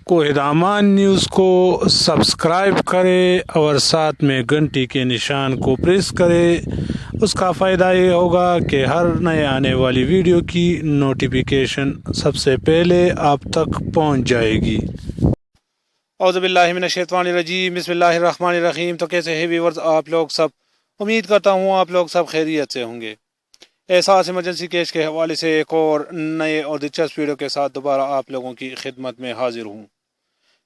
कोहिदामान news को subscribe करें और साथ में घंटी के निशान को प्रेस करें। उसका फ़ायदा ये होगा कि हर नए आने वाली वीडियो की नोटिफिकेशन सबसे पहले आप तक पहुंच जाएगी। औज़ुबिल्लाहि मिनश्शैतानिर्रजीम, बिस्मिल्लाहिर्रहमानिर्रहीम। तो कैसे हैं व्यूअर्स आप लोग सब? उम्मीद करता हूँ आप लोग सब खैरियत से होंगे। एहसास इमरजेंसी केस के हवाले से एक और नए और दिलचस्प वीडियो के साथ दोबारा आप लोगों की खिदमत में हाजिर हूँ।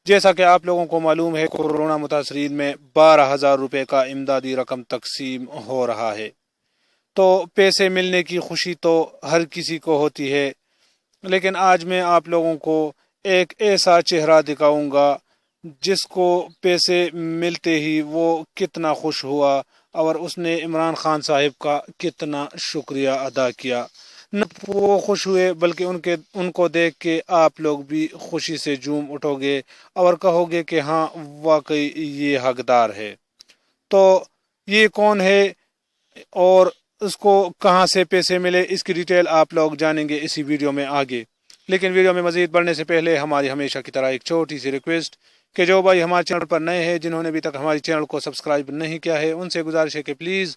जैसा कि आप लोगों को मालूम है, कोरोना मुतासरीन में 12,000 रुपये का इमदादी रकम तकसीम हो रहा है। तो पैसे मिलने की खुशी तो हर किसी को होती है, लेकिन आज मैं आप लोगों को एक ऐसा चेहरा दिखाऊंगा जिसको पैसे मिलते ही वो कितना खुश हुआ और उसने इमरान खान साहिब का कितना शुक्रिया अदा किया। न वो खुश हुए बल्कि उनको देख के आप लोग भी खुशी से झूम उठोगे और कहोगे कि हाँ वाकई ये हकदार है। तो ये कौन है और उसको कहाँ से पैसे मिले, इसकी डिटेल आप लोग जानेंगे इसी वीडियो में आगे। लेकिन वीडियो में मज़ीद बढ़ने से पहले हमारी हमेशा की तरह एक छोटी सी रिक्वेस्ट कि जो भाई हमारे चैनल पर नए हैं, जिन्होंने अभी तक हमारे चैनल को सब्सक्राइब नहीं किया है, उनसे गुजारिश है कि प्लीज़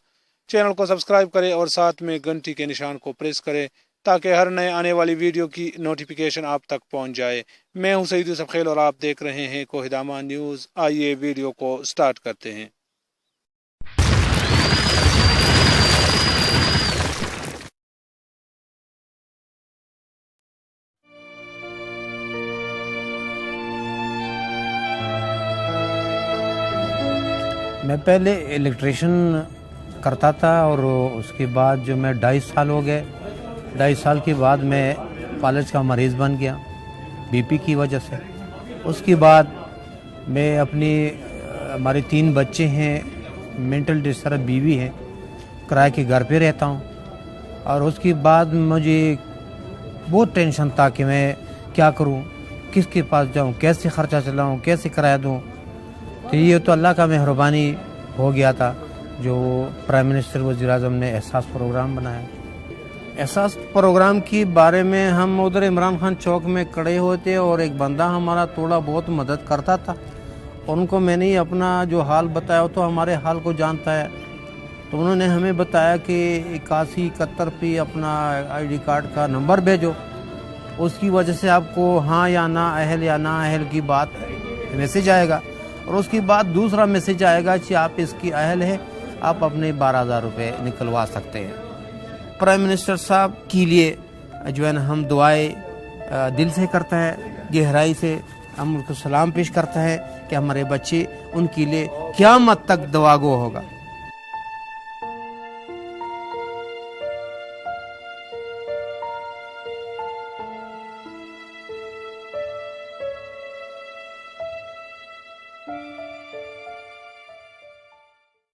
चैनल को सब्सक्राइब करें और साथ में घंटी के निशान को प्रेस करें ताकि हर नए आने वाली वीडियो की नोटिफिकेशन आप तक पहुंच जाए। मैं हूं सईद यूसुफ खेल और आप देख रहे हैं कोहिदामान न्यूज़। आइए वीडियो को स्टार्ट करते हैं। मैं पहले इलेक्ट्रिशियन करता था और उसके बाद जो मैं 2.5 साल हो गए, 2.5 साल के बाद मैं फालज का मरीज़ बन गया बीपी की वजह से। उसके बाद मैं हमारे 3 बच्चे हैं, मेंटल डिस्टर्ब बीवी है, किराए के घर पे रहता हूँ। और उसके बाद मुझे बहुत टेंशन था कि मैं क्या करूँ, किसके पास जाऊँ, कैसे ख़र्चा चलाऊँ, कैसे किराया दूँ। तो ये तो अल्लाह का मेहरबानी हो गया था जो प्राइम मिनिस्टर वज़ीर-ए-आज़म ने एहसास प्रोग्राम बनाया। एहसास प्रोग्राम के बारे में हम उधर इमरान खान चौक में खड़े होते और एक बंदा हमारा थोड़ा बहुत मदद करता था और उनको मैंने अपना जो हाल बताया, तो हमारे हाल को जानता है। तो उन्होंने हमें बताया कि 8171 पे अपना ID कार्ड का नंबर भेजो, उसकी वजह से आपको हाँ या ना अहल की बात मैसेज आएगा और उसके बाद दूसरा मैसेज आएगा कि आप इसकी अहल है, आप अपने 12,000 रुपये निकलवा सकते हैं। प्राइम मिनिस्टर साहब के लिए जो है ना हम दुआएं दिल से करते हैं, गहराई से हम उनको सलाम पेश करते हैं कि हमारे बच्चे उनके लिए क़यामत तक दुआगो होगा।